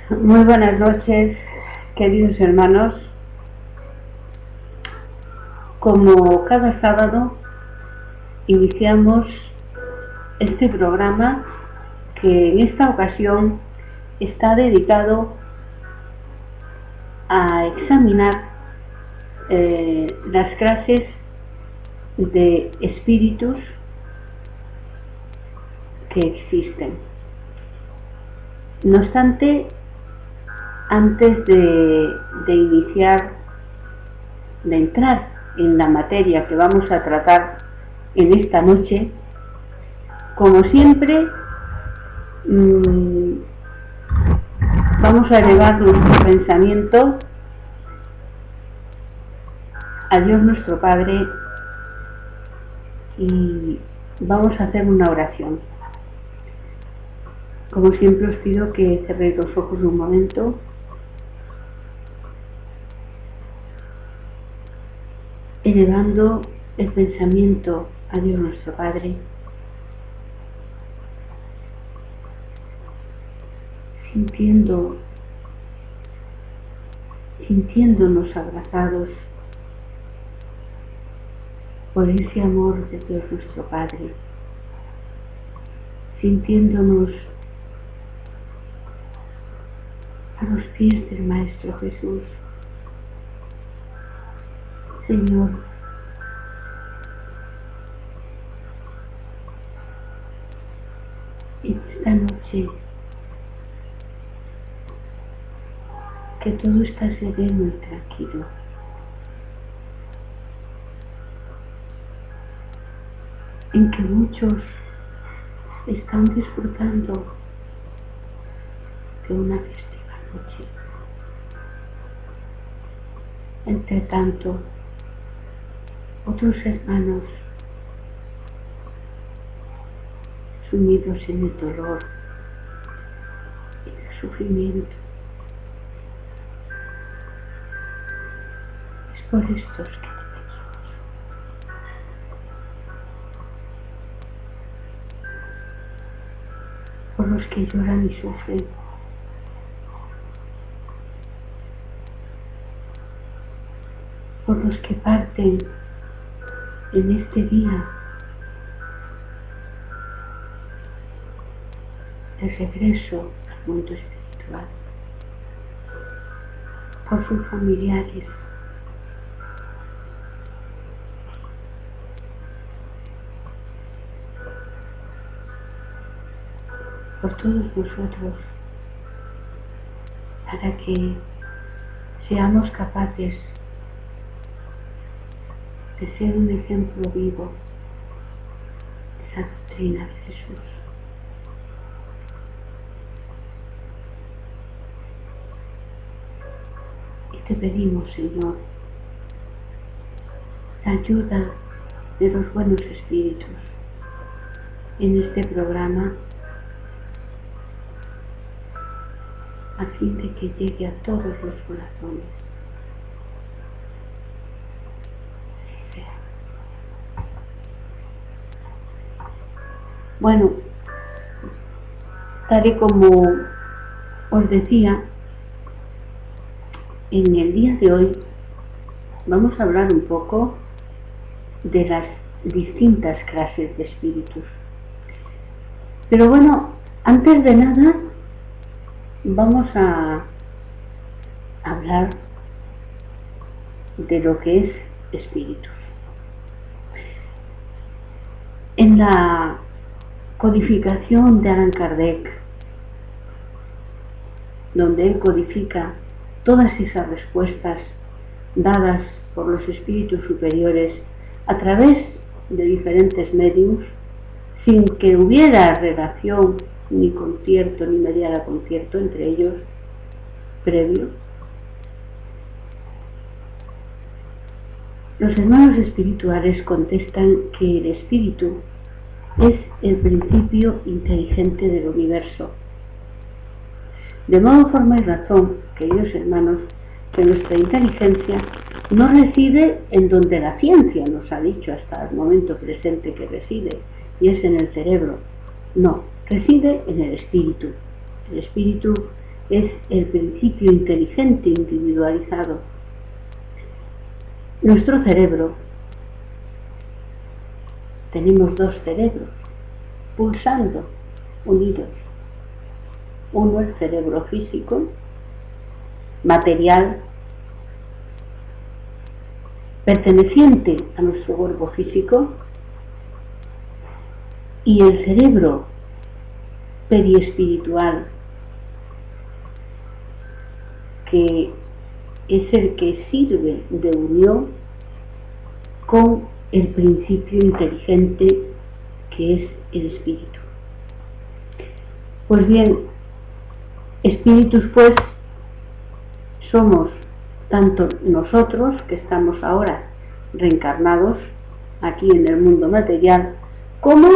Muy buenas noches, queridos hermanos. Como cada sábado iniciamos este programa que en esta ocasión está dedicado a examinar las clases de espíritus que existen. No obstante, antes de entrar en la materia que vamos a tratar en esta noche, como siempre, vamos a elevar nuestro pensamiento a Dios nuestro Padre y vamos a hacer una oración. Como siempre os pido que cerréis los ojos un momento. Elevando el pensamiento a Dios nuestro Padre, sintiéndonos abrazados por ese amor de Dios nuestro Padre, sintiéndonos a los pies del Maestro Jesús. Señor, en esta noche que todo está sereno y tranquilo, en que muchos están disfrutando de una festiva noche. Entre tanto, otros hermanos sumidos en el dolor y el sufrimiento. Es por estos que te pedimos. Por los que lloran y sufren. Por los que parten en este día de regreso al mundo espiritual, por sus familiares, por todos nosotros, para que seamos capaces de ser un ejemplo vivo de la doctrina de Jesús. Y te pedimos, Señor, la ayuda de los buenos espíritus en este programa, a fin de que llegue a todos los corazones. Bueno, tal y como os decía, en el día de hoy vamos a hablar un poco de las distintas clases de espíritus. Pero bueno, antes de nada, vamos a hablar de lo que es espíritus. En la codificación de Allan Kardec, donde él codifica todas esas respuestas dadas por los espíritus superiores a través de diferentes medios, sin que hubiera relación ni concierto ni mediada concierto entre ellos previo, los hermanos espirituales contestan que el espíritu es el principio inteligente del universo. De modo, forma y razón, queridos hermanos, que nuestra inteligencia no reside en donde la ciencia nos ha dicho hasta el momento presente que reside, y es en el cerebro. No, reside en el espíritu. El espíritu es el principio inteligente individualizado. Nuestro cerebro, tenemos dos cerebros pulsando, unidos. Uno el cerebro físico, material, perteneciente a nuestro cuerpo físico, y el cerebro periespiritual, que es el que sirve de unión con el principio inteligente que es el espíritu. Pues bien, espíritus pues somos tanto nosotros que estamos ahora reencarnados aquí en el mundo material, como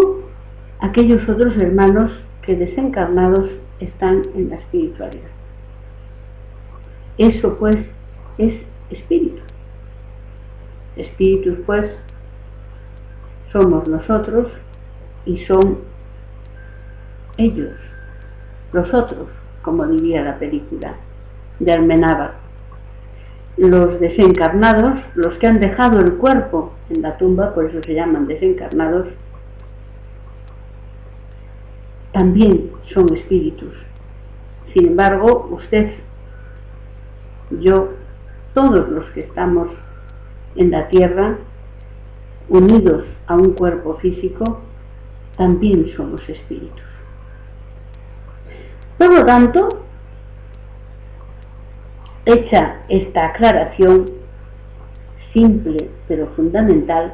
aquellos otros hermanos que desencarnados están en la espiritualidad. Eso pues es espíritu. Espíritus pues somos nosotros y son ellos, los otros, como diría la película de Almenábar. Los desencarnados, los que han dejado el cuerpo en la tumba, por eso se llaman desencarnados, también son espíritus. Sin embargo, usted, yo, todos los que estamos en la tierra, unidos a un cuerpo físico, también somos espíritus. Por lo tanto, hecha esta aclaración simple pero fundamental,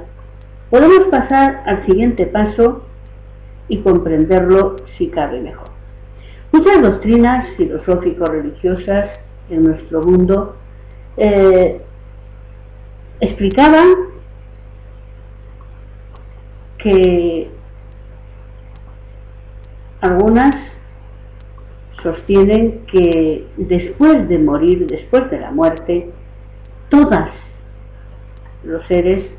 podemos pasar al siguiente paso y comprenderlo si cabe mejor. Muchas doctrinas filosófico-religiosas en nuestro mundo explicaban que algunas sostienen que después de morir, después de la muerte, todos los seres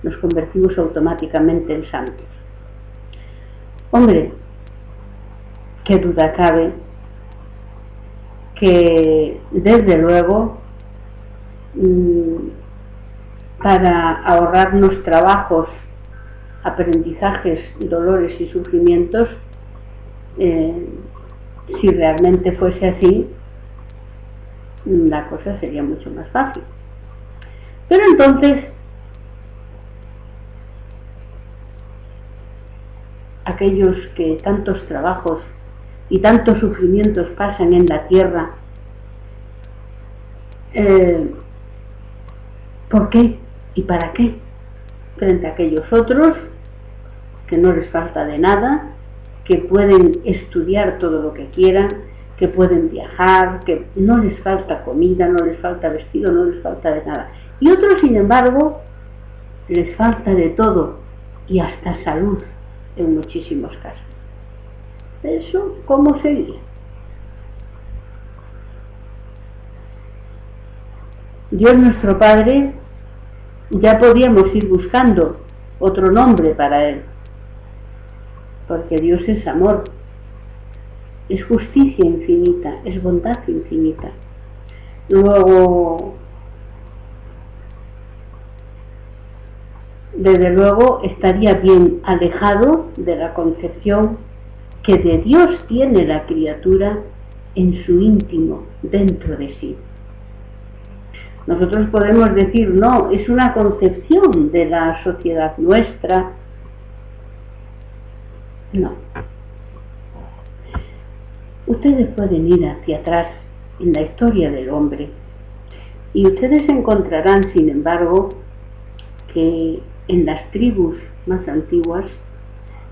nos convertimos automáticamente en santos. Hombre, qué duda cabe que desde luego para ahorrarnos trabajos, aprendizajes, dolores y sufrimientos, si realmente fuese así, la cosa sería mucho más fácil. Pero entonces, aquellos que tantos trabajos y tantos sufrimientos pasan en la tierra, ¿por qué y para qué? Frente a aquellos otros que no les falta de nada, que pueden estudiar todo lo que quieran, que pueden viajar, que no les falta comida, no les falta vestido, no les falta de nada. Y otros, sin embargo, les falta de todo y hasta salud en muchísimos casos. ¿Eso cómo sería? Dios nuestro Padre, ya podíamos ir buscando otro nombre para Él, porque Dios es amor, es justicia infinita, es bondad infinita. Luego, desde luego, estaría bien alejado de la concepción que de Dios tiene la criatura en su íntimo, dentro de sí. Nosotros podemos decir, no, es una concepción de la sociedad nuestra. No. Ustedes pueden ir hacia atrás en la historia del hombre y ustedes encontrarán, sin embargo, que en las tribus más antiguas,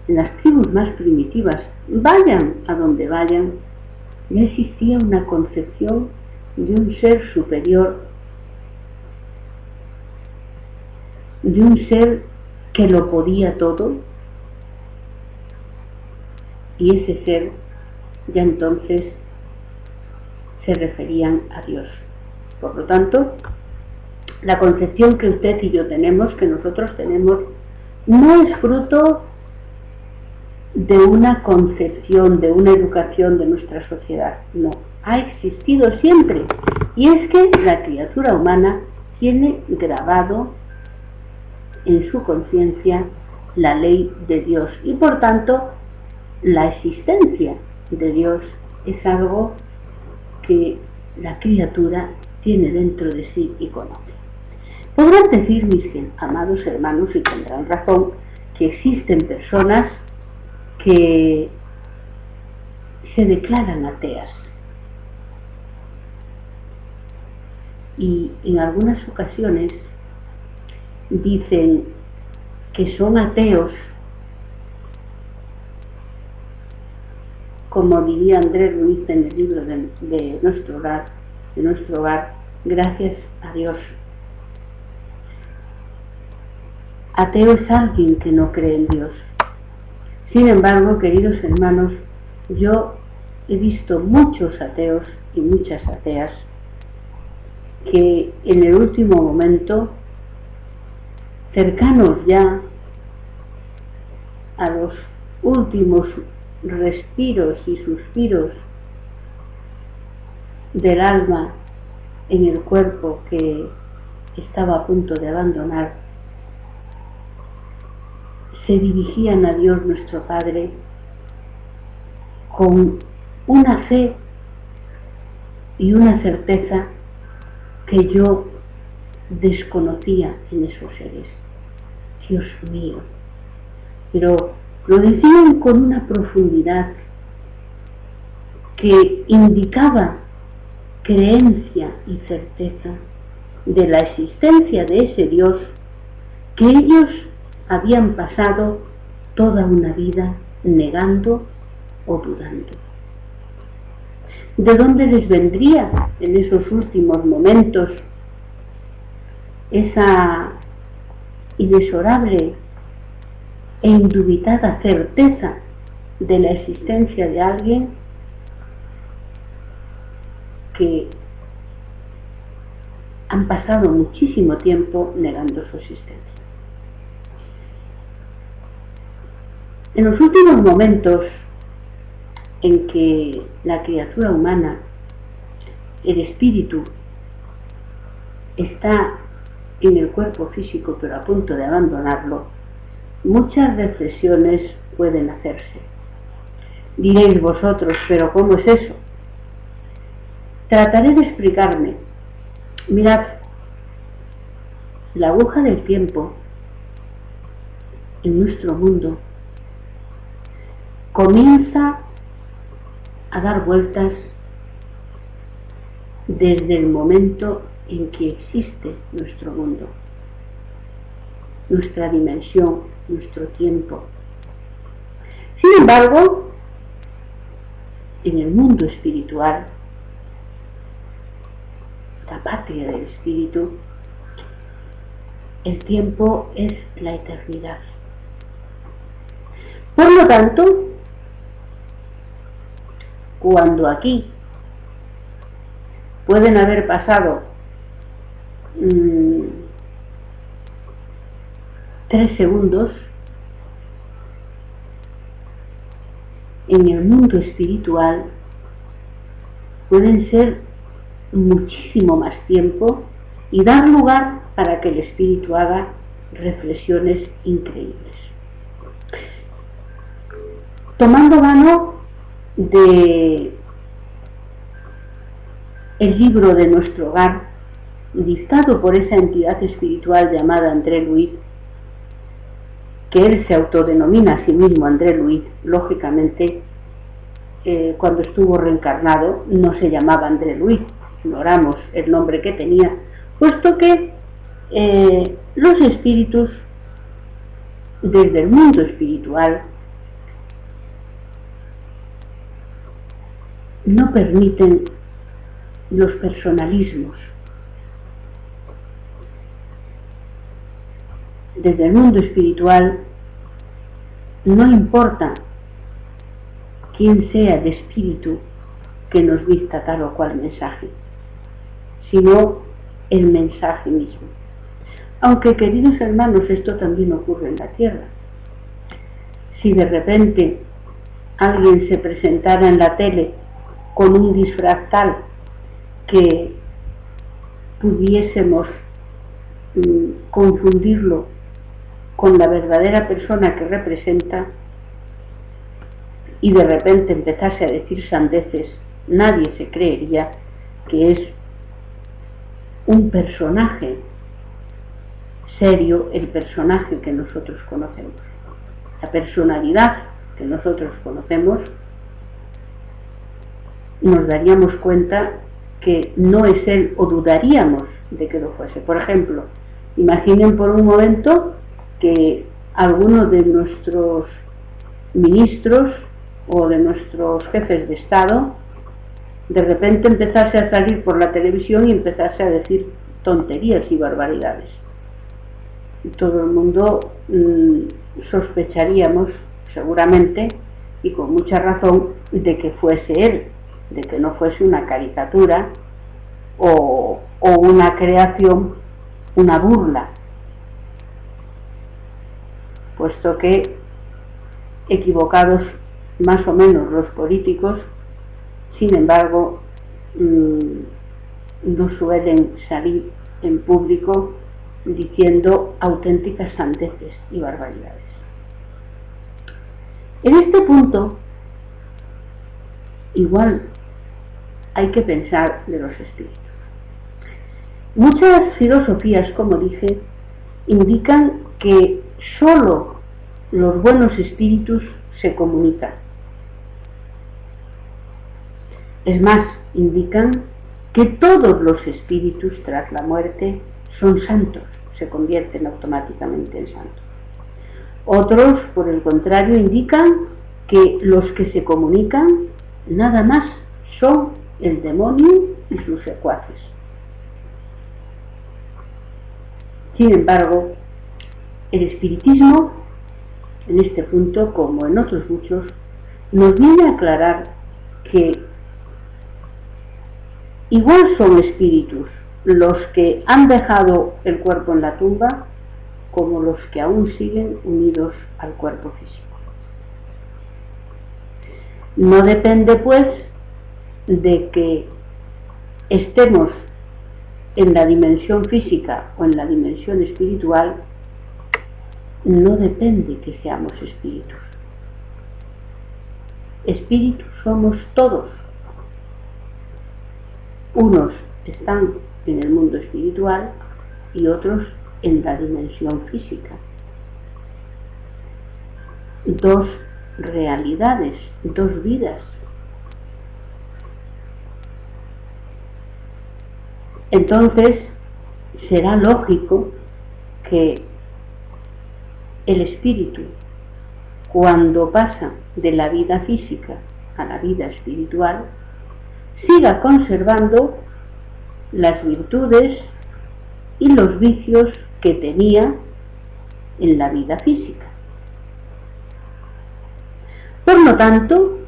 en las tribus más primitivas, vayan a donde vayan, ya existía una concepción de un ser superior, de un ser que lo podía todo, y ese ser ya entonces se referían a Dios. Por lo tanto, la concepción que usted y yo tenemos, que nosotros tenemos, no es fruto de una concepción, de una educación de nuestra sociedad, no. ha existido siempre, y es que la criatura humana tiene grabado en su conciencia la ley de Dios, y por tanto la existencia de Dios es algo que la criatura tiene dentro de sí y conoce. Podrán decir mis amados hermanos, y tendrán razón, que existen personas que se declaran ateas, y en algunas ocasiones dicen que son ateos, como diría Andrés Luis en el libro de nuestro hogar, gracias a Dios. Ateo es alguien que no cree en Dios. Sin embargo, queridos hermanos, yo he visto muchos ateos y muchas ateas que en el último momento, cercanos ya a los últimos respiros y suspiros del alma en el cuerpo que estaba a punto de abandonar, se dirigían a Dios nuestro Padre con una fe y una certeza que yo desconocía en esos seres. Dios mío, pero lo decían con una profundidad que indicaba creencia y certeza de la existencia de ese Dios que ellos habían pasado toda una vida negando o dudando. ¿De dónde les vendría en esos últimos momentos esa inexorable e indubitada certeza de la existencia de alguien que han pasado muchísimo tiempo negando su existencia? En los últimos momentos en que la criatura humana, el espíritu, está en el cuerpo físico pero a punto de abandonarlo, muchas reflexiones pueden hacerse. Diréis vosotros, ¿pero cómo es eso? Trataré de explicarme. Mirad, la aguja del tiempo en nuestro mundo comienza a dar vueltas desde el momento en que existe nuestro mundo, nuestra dimensión, nuestro tiempo. Sin embargo, en el mundo espiritual, la patria del espíritu, el tiempo es la eternidad. Por lo tanto, cuando aquí pueden haber pasado 3 segundos, en el mundo espiritual pueden ser muchísimo más tiempo y dar lugar para que el espíritu haga reflexiones increíbles. Tomando mano de el libro de nuestro hogar, dictado por esa entidad espiritual llamada André Luis, que él se autodenomina a sí mismo André Luis, lógicamente cuando estuvo reencarnado no se llamaba André Luis, ignoramos el nombre que tenía, puesto que los espíritus desde el mundo espiritual no permiten los personalismos. Desde el mundo espiritual no importa quién sea el espíritu que nos dicta tal o cual mensaje, sino el mensaje mismo. Aunque, queridos hermanos, esto también ocurre en la tierra. Si de repente alguien se presentara en la tele con un disfraz tal que pudiésemos confundirlo con la verdadera persona que representa, y de repente empezase a decir sandeces, nadie se creería que es un personaje serio, el personaje que nosotros conocemos. La personalidad que nosotros conocemos, nos daríamos cuenta que no es él, o dudaríamos de que lo fuese. Por ejemplo, imaginen por un momento que alguno de nuestros ministros o de nuestros jefes de Estado de repente empezase a salir por la televisión y empezase a decir tonterías y barbaridades. Y todo el mundo sospecharíamos seguramente, y con mucha razón, de que fuese él, de que no fuese una caricatura o una creación, una burla, puesto que, equivocados más o menos los políticos, sin embargo, no suelen salir en público diciendo auténticas sandeces y barbaridades. En este punto, igual hay que pensar de los espíritus. Muchas filosofías, como dije, indican que solo los buenos espíritus se comunican. Es más, indican que todos los espíritus tras la muerte son santos, se convierten automáticamente en santos. Otros, por el contrario, indican que los que se comunican nada más son el demonio y sus secuaces. Sin embargo, el espiritismo, en este punto, como en otros muchos, nos viene a aclarar que igual son espíritus los que han dejado el cuerpo en la tumba como los que aún siguen unidos al cuerpo físico. No depende, pues, de que estemos en la dimensión física o en la dimensión espiritual, no depende que seamos espíritus. Espíritus somos todos. Unos están en el mundo espiritual y otros en la dimensión física. Dos realidades, dos vidas. Entonces, será lógico que el espíritu, cuando pasa de la vida física a la vida espiritual, siga conservando las virtudes y los vicios que tenía en la vida física. Por lo tanto,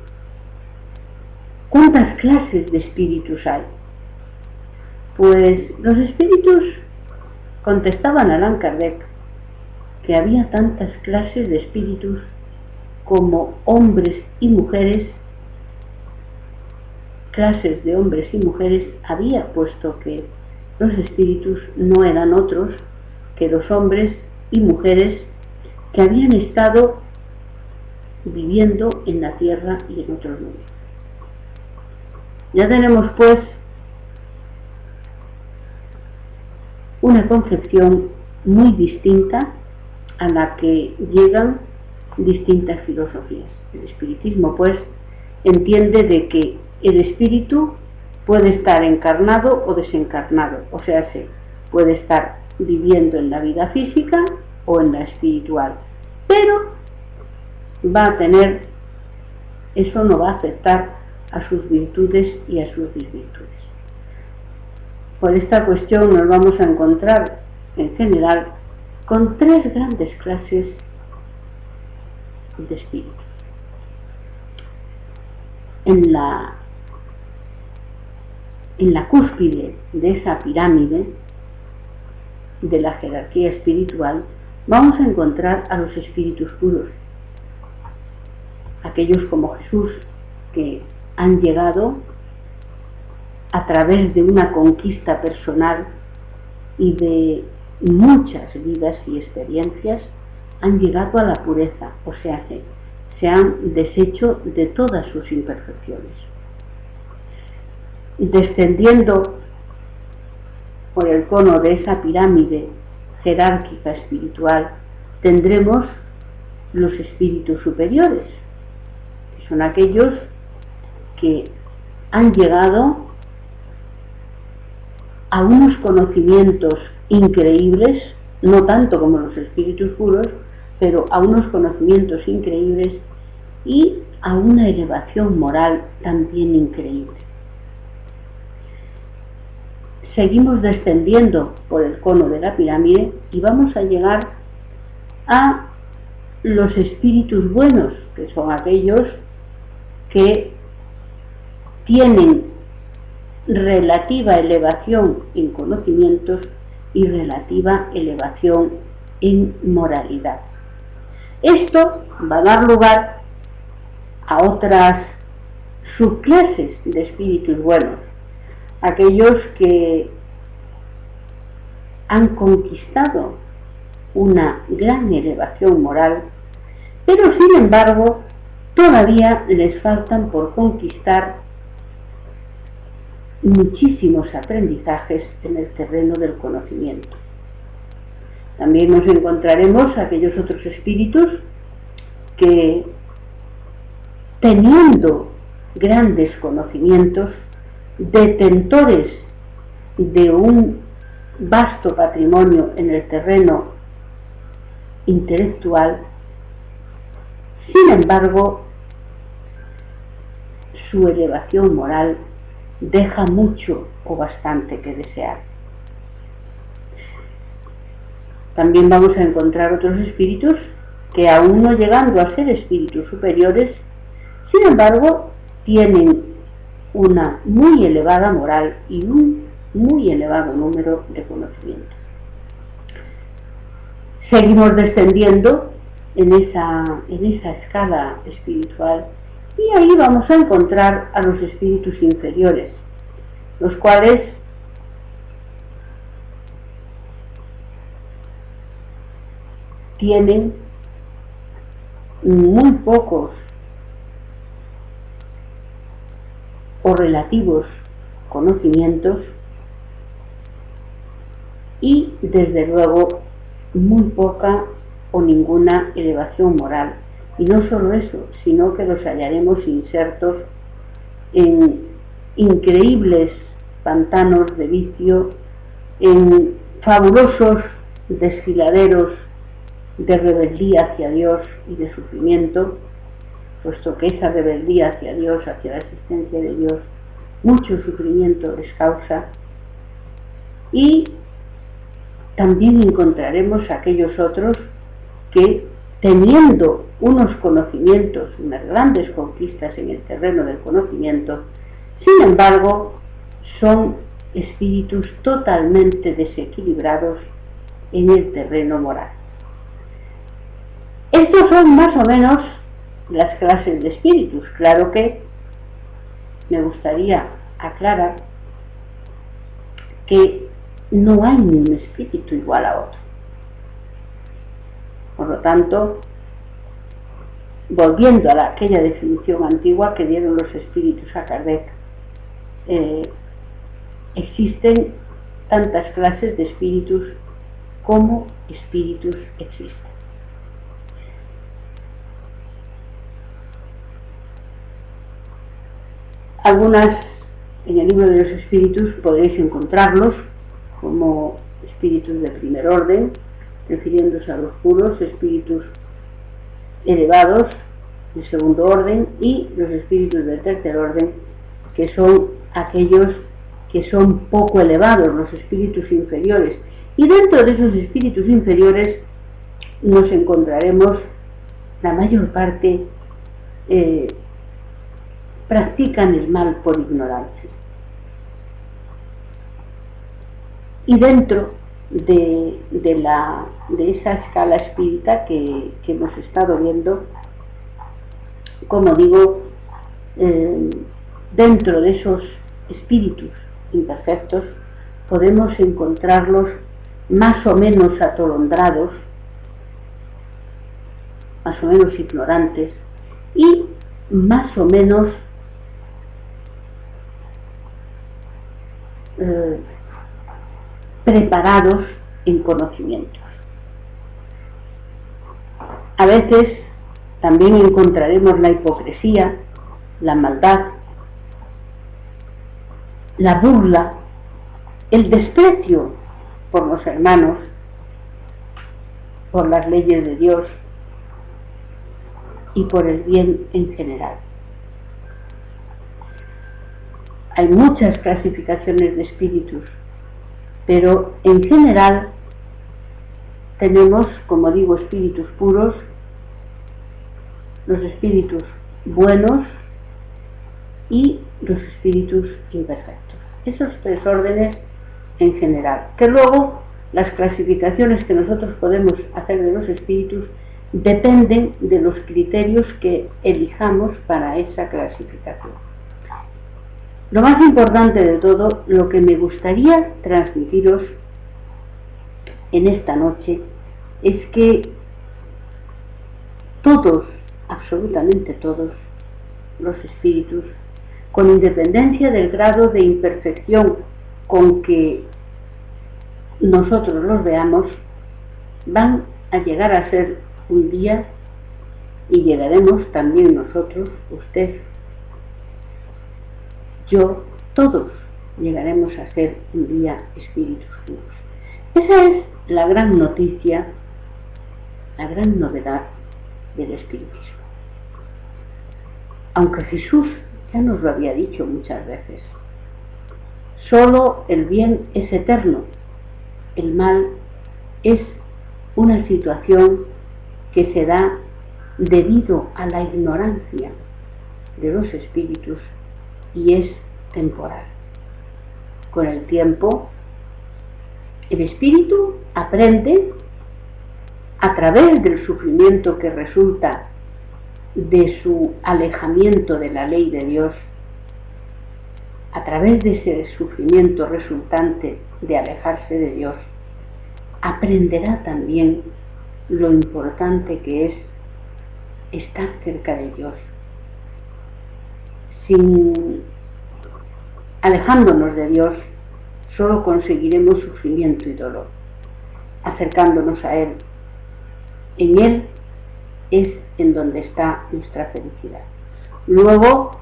¿cuántas clases de espíritus hay? Pues los espíritus, contestaban Allan Kardec, que había tantas clases de espíritus como hombres y mujeres, clases de hombres y mujeres había, puesto que los espíritus no eran otros que los hombres y mujeres que habían estado viviendo en la tierra y en otros mundos. Ya tenemos, pues, una concepción muy distinta a la que llegan distintas filosofías. El espiritismo, pues, entiende de que el espíritu puede estar encarnado o desencarnado, o sea, puede estar viviendo en la vida física o en la espiritual, pero va a tener, eso no va a afectar a sus virtudes y a sus desvirtudes. Por esta cuestión nos vamos a encontrar en general con tres grandes clases de espíritus. En la cúspide de esa pirámide de la jerarquía espiritual vamos a encontrar a los espíritus puros, aquellos como Jesús que han llegado a través de una conquista personal y de muchas vidas y experiencias, han llegado a la pureza, o sea, se han deshecho de todas sus imperfecciones. Descendiendo por el cono de esa pirámide jerárquica espiritual, tendremos los espíritus superiores, que son aquellos que han llegado a unos conocimientos increíbles, no tanto como los espíritus puros, pero a unos conocimientos increíbles y a una elevación moral también increíble. Seguimos descendiendo por el cono de la pirámide y vamos a llegar a los espíritus buenos, que son aquellos que tienen relativa elevación en conocimientos y relativa elevación en moralidad. Esto va a dar lugar a otras subclases de espíritus buenos, aquellos que han conquistado una gran elevación moral, pero sin embargo todavía les faltan por conquistar muchísimos aprendizajes en el terreno del conocimiento. También nos encontraremos aquellos otros espíritus que, teniendo grandes conocimientos, detentores de un vasto patrimonio en el terreno intelectual, sin embargo, su elevación moral deja mucho o bastante que desear. También vamos a encontrar otros espíritus que, aún no llegando a ser espíritus superiores, sin embargo, tienen una muy elevada moral y un muy elevado número de conocimientos. Seguimos descendiendo en esa escala espiritual y ahí vamos a encontrar a los espíritus inferiores, los cuales tienen muy pocos o relativos conocimientos y desde luego muy poca o ninguna elevación moral. Y no solo eso, sino que los hallaremos insertos en increíbles pantanos de vicio, en fabulosos desfiladeros de rebeldía hacia Dios y de sufrimiento, puesto que esa rebeldía hacia Dios, hacia la existencia de Dios, mucho sufrimiento les causa. Y también encontraremos aquellos otros que, teniendo unos conocimientos, unas grandes conquistas en el terreno del conocimiento, sin embargo, son espíritus totalmente desequilibrados en el terreno moral. Estos son más o menos las clases de espíritus. Claro que me gustaría aclarar que no hay ni un espíritu igual a otro. Por lo tanto, volviendo a aquella definición antigua que dieron los espíritus a Kardec, existen tantas clases de espíritus como espíritus existen. Algunas, en el libro de los espíritus podréis encontrarlos como espíritus de primer orden, refiriéndose a los puros, espíritus elevados de segundo orden y los espíritus del tercer orden, que son aquellos que son poco elevados, los espíritus inferiores. Y dentro de esos espíritus inferiores nos encontraremos, la mayor parte practican el mal por ignorancia. Y dentro de esa escala espírita que hemos estado viendo, como digo, dentro de esos espíritus imperfectos, podemos encontrarlos más o menos atolondrados, más o menos ignorantes y más o menos preparados en conocimientos. A veces también encontraremos la hipocresía, la maldad, la burla, el desprecio por los hermanos, por las leyes de Dios y por el bien en general. Hay muchas clasificaciones de espíritus, pero en general tenemos, como digo, espíritus puros, los espíritus buenos y los espíritus imperfectos. Esos tres órdenes en general, que luego las clasificaciones que nosotros podemos hacer de los espíritus dependen de los criterios que elijamos para esa clasificación. Lo más importante de todo, lo que me gustaría transmitiros en esta noche, es que todos, absolutamente todos, los espíritus, con independencia del grado de imperfección con que nosotros los veamos, van a llegar a ser un día, y llegaremos también nosotros, usted, yo, todos llegaremos a ser un día espíritus puros. Esa es la gran noticia, la gran novedad del espiritismo. Aunque Jesús ya nos lo había dicho muchas veces, solo el bien es eterno, el mal es una situación que se da debido a la ignorancia de los espíritus y es temporal. Con el tiempo, el espíritu aprende, a través del sufrimiento que resulta de su alejamiento de la ley de Dios, a través de ese sufrimiento resultante de alejarse de Dios, aprenderá también lo importante que es estar cerca de Dios. Alejándonos de Dios, solo conseguiremos sufrimiento y dolor. Acercándonos a Él, en Él es en donde está nuestra felicidad. Luego,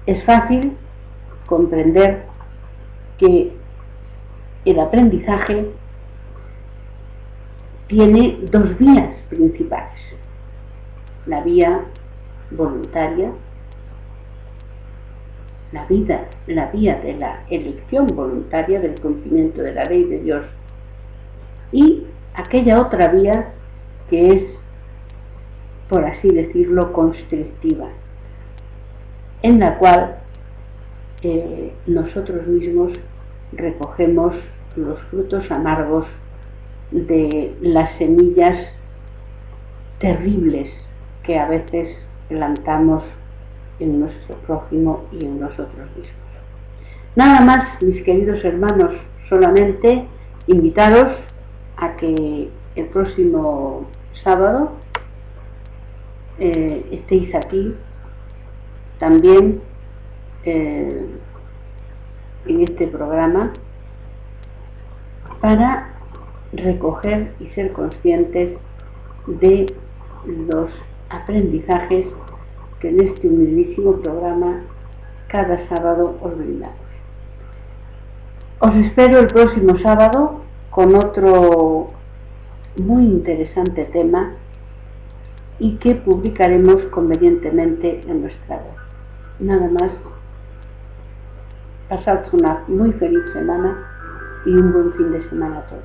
es fácil comprender que el aprendizaje tiene dos vías principales: la vía voluntaria, la vía de la elección voluntaria del cumplimiento de la ley de Dios, y aquella otra vía que es, por así decirlo, constrictiva, en la cual nosotros mismos recogemos los frutos amargos de las semillas terribles que a veces plantamos en nuestro prójimo y en nosotros mismos. Nada más, mis queridos hermanos, solamente invitaros a que el próximo sábado estéis aquí también en este programa para recoger y ser conscientes de los aprendizajes que en este humilísimo programa cada sábado os brindamos. Os espero el próximo sábado con otro muy interesante tema y que publicaremos convenientemente en nuestra web. Nada más, pasad una muy feliz semana y un buen fin de semana a todos.